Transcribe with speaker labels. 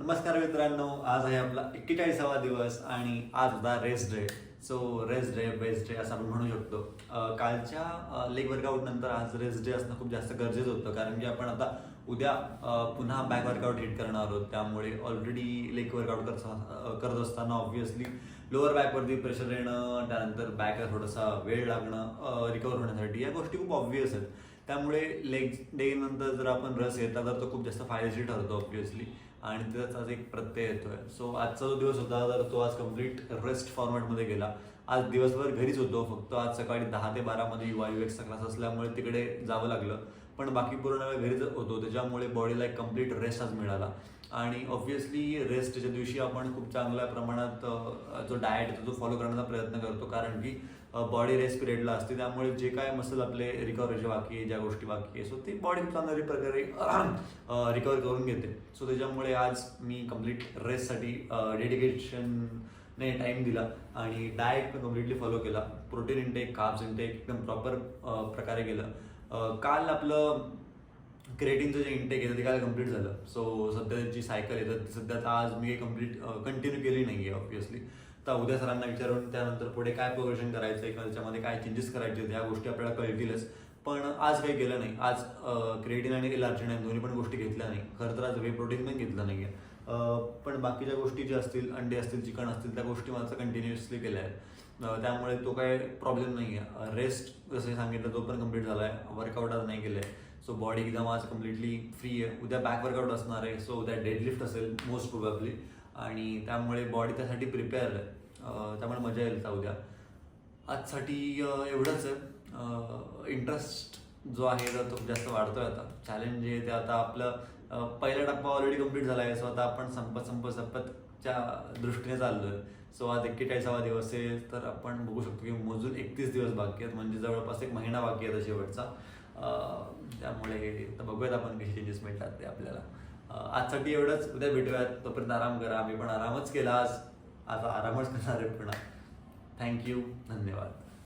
Speaker 1: नमस्कार मित्रांनो, आज आहे आपला 41वा दिवस आणि आज होता rest day. So rest day best day असं आपण म्हणू शकतो. कालच्या लेग वर्कआउट नंतर आज रेस्ट डे असणं खूप जास्त गरजेचं होतं, कारण की आपण आता उद्या पुन्हा बॅक वर्कआउट हिट करणार आहोत. त्यामुळे ऑलरेडी लेग वर्कआउट करत असताना ऑब्व्हियसली लोअर बॅकवरती प्रेशर येणं, त्यानंतर बॅकला थोडासा वेळ लागणं रिकवर होण्यासाठी, या गोष्टी खूप ऑब्व्हियस आहेत. त्यामुळे लेग डे नंतर जर आपण रस घेतला तर तो खूप जास्त फायदेशीर ठरतो ऑब्व्हियसली, आणि त्याचाच आज एक प्रत्यय येतोय. सो आजचा जो दिवस होता तर तो आज कम्प्लीट रेस्ट फॉर्मॅटमध्ये गेला. आज दिवसभर घरीच होतो, फक्त आज सकाळी 10 ते 12 मध्ये UX क्लास असल्यामुळे तिकडे जावं लागलं, पण बाकी पूर्ण वेळ घरीच होतो. त्याच्यामुळे बॉडीला एक कम्प्लीट रेस्ट आज मिळाला. आणि ऑब्व्हियसली रेस्टच्या दिवशी आपण खूप चांगल्या प्रमाणात जो डाएट आहे तो फॉलो करण्याचा प्रयत्न करतो, कारण की बॉडी रेस्ट पिरियडला असते. त्यामुळे जे काय मसल आपले रिकव्हरीचे बाकी आहे, ज्या गोष्टी बाकी आहे, सो ती बॉडी खूप चांगल्या प्रकारे रिकवर करून घेते. सो त्याच्यामुळे आज मी कम्प्लीट रेस्टसाठी डेडिकेशनने टाईम दिला आणि डाएट पण कम्प्लिटली फॉलो केला. प्रोटीन इंटेक, कार्ब्स इंटेक एकदम प्रॉपर प्रकारे केलं. काल आपलं क्रिएटिनचं जे इंटेक आहे ते काल कम्प्लीट झालं. सो सध्याची सायकल आहे तर सध्या आज मी कम्प्लीट कंटिन्यू केली नाही आहे ऑब्व्हियसली. तर उद्या सरांना विचारून त्यानंतर पुढे काय प्रोग्रेशन करायचं आहे किंवा त्याच्यामध्ये काय चेंजेस करायचे आहेत, ह्या गोष्टी आपल्याला कळतीलच. पण आज काही केलं नाही. आज क्रिएटिन आणि L-आर्जिनाइन दोन्ही पण गोष्टी घेतल्या नाही. खरं तर आज वे प्रोटीन पण घेतलं नाही आहे. पण बाकीच्या गोष्टी ज्या असतील, अंडे असतील, चिकन असतील, त्या गोष्टी माझं कंटिन्युअसली केल्या आहेत. त्यामुळे तो काही प्रॉब्लेम नाही आहे. रेस्ट जसं सांगितलं तो पण कम्प्लीट झाला आहे. वर्कआउट आज नाही केलं आहे. सो बॉडी एकदम आज कम्प्लिटली फ्री आहे. उद्या बॅक वर्कआउट असणार आहे, सो उद्या डेडलिफ्ट असेल मोस्ट प्रोबॅबली, आणि त्यामुळे बॉडी त्यासाठी प्रिपेअर आहे. त्यामुळे मजा येईल का उद्या. आजसाठी एवढंच आहे. इंटरेस्ट जो आहे तर तो जास्त वाढतोय. आता चॅलेंज जे आहे ते आता आपलं पहिला टप्पा ऑलरेडी कम्प्लीट झाला आहे. सो आता आपण संपतच्या दृष्टीने चाललोय. सो आज 41वा दिवस आहे, तर आपण बघू शकतो की मोजून 31 दिवस बाकी आहेत, म्हणजे जवळपास 1 महिना बाकी आहे शेवटचा. त्यामुळे बघूयात आपण कसे चेंजेस मिळतात ते आपल्याला. आजसाठी एवढंच. उद्या भेटूयात. तोपर्यंत आराम करा. आम्ही पण आरामच केला आज. आता आरामच करणार आहे पुन्हा. थँक्यू. धन्यवाद.